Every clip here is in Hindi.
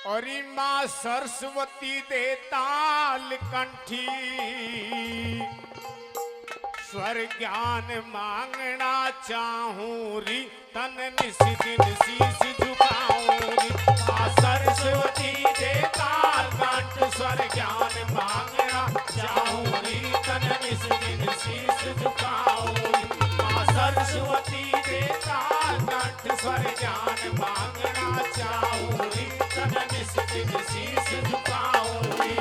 अरे माँ सरस्वती दे ताल कंठी, स्वर ज्ञान मांगना चाहूं री, तन निस दिन शीश झुकाऊं री। माँ सरस्वती दे ताल कंठ, स्वर ज्ञान मांगना चाहूं री, तन निस दिन शीश झुकाऊं री। माँ सरस्वती दे ताल कंठ, स्वर ज्ञान मांगना चाहूं री, तन निस दिन शीश झुकाऊं री।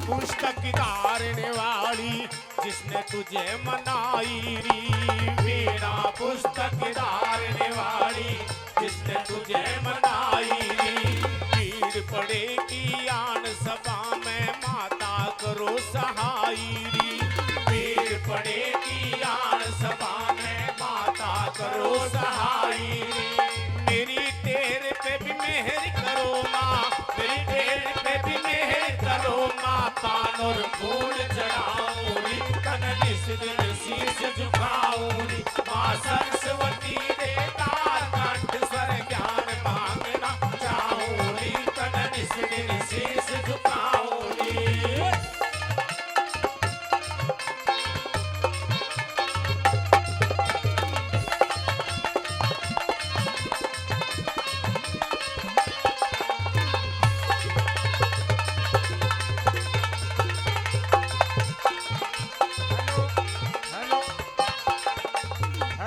पुस्तक धारने वाली जिसने तुझे मनाई री, वीणा पुस्तक धारने वाली जिसने तुझे मनाई री। भीड़ पड़ेगी आन सभा में, माता करो सहाई री। भीड़ पड़ेगी आन सभा में, माता करो सहाई री। मेरी तेरे पे भी मेहर करो माँ, मेरी तेरे पे भी मेहर करो माँ। पान और फूल चढ़ाऊंगी, तन निस दिन शीश झुकाऊंगी। माँ सरस्वती दे ताल कंठ, स्वर ज्ञान मांगना चाहूंगी, तन निस दिन शीश झुकाऊंगी।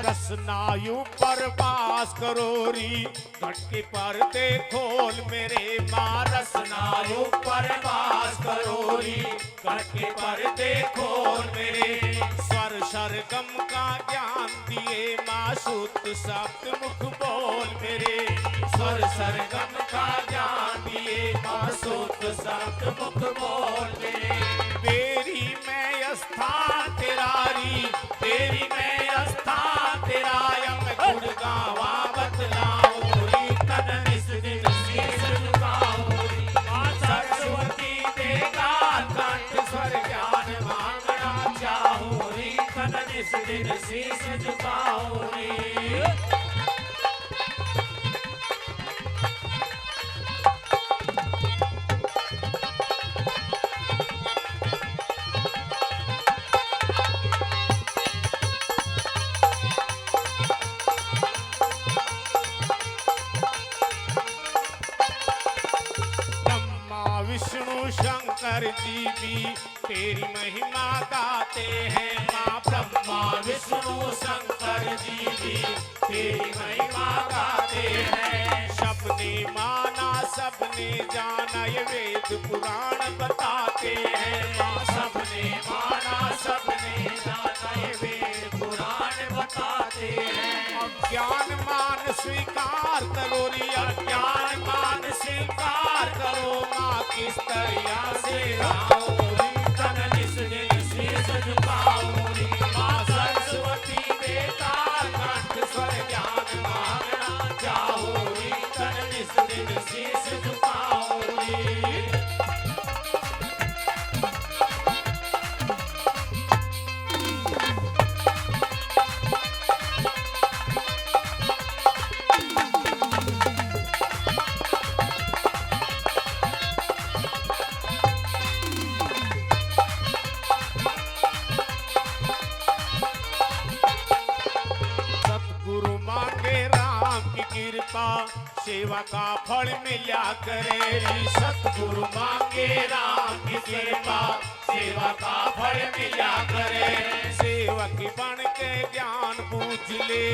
रसनायु पर वास करो री, घट के पर्दे खोल मेरे माँ। रसनायु पर वास करो री, घट के पर्दे खोल मेरे। स्वर सरगम का ज्ञान दिए माँ, शुद्ध शब्द मुख बोल मेरे। स्वर सरगम का ज्ञान दिए माँ, शुद्ध शब्द मुख बोल मेरे। तेरी मैं स्थान तेरा री, तेरी मैं स्थान तेरा, यम गुण गावा बतलाऊं री, तन निस दिन शीश झुकाऊं री। माँ सरस्वती दे ताल कंठ, स्वर ज्ञान मांगना चाहूं री, तन निस दिन शीश झुकाऊं री। विष्णु शंकर जी भी तेरी महिमा गाते हैं माँ। ब्रह्मा विष्णु शंकर जी भी तेरी महिमा गाते हैं। सबने माना सबने जाना, ये वेद पुराण बताते हैं माँ। सबने माना सबने जाना, ये वेद पुराण बताते हैं। अज्ञान मान स्वीकार करो री, अज्ञान मान स्वीकार करो माँ। किस तरह से राऊंगी, तन निस दिन शीश झुकाऊंगी। माँ सरस्वती दे ताल कंठ, स्वर ज्ञान मांगना चाहूंगी, तन निस दिन शीश झुकाऊंगी। सेवा का फल मिला करे री, सतगुरु मांगे राम की कृपा, सेवा का फल मिला करे। सेवक बन के ज्ञान पूछ ले,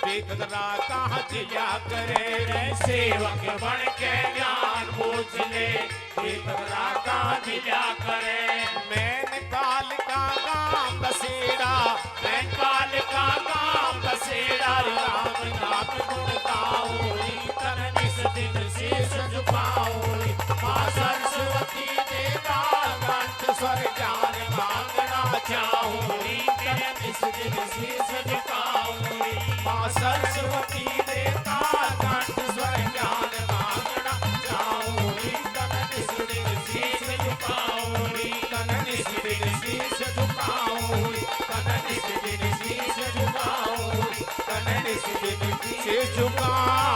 बेकदरा कहाँ जिया करे रे। सेवक बन के ज्ञान पूछ ले, बेकदरा कहाँ जिया करे। मैंने काल का काम बसेरा, मैं काल का काम बसेरा। राम नाम गुण गाऊं, तन निस दिन शीश झुकाऊं। माँ सरस्वती दे ताल कंठ, स्वर ज्ञान मांगना चाहूं। शीश झुकाऊंगी। माँ सरस्वती देता कंठ स्वर ज्ञान मांगना चाहूंगी। तन निस दिन शीश झुकाऊंगी। तन निस दिन शीश झुकाऊंगी। तन निस दिन शीश झुकाऊंगी। तन निस दिन शीश झुकाऊंगी।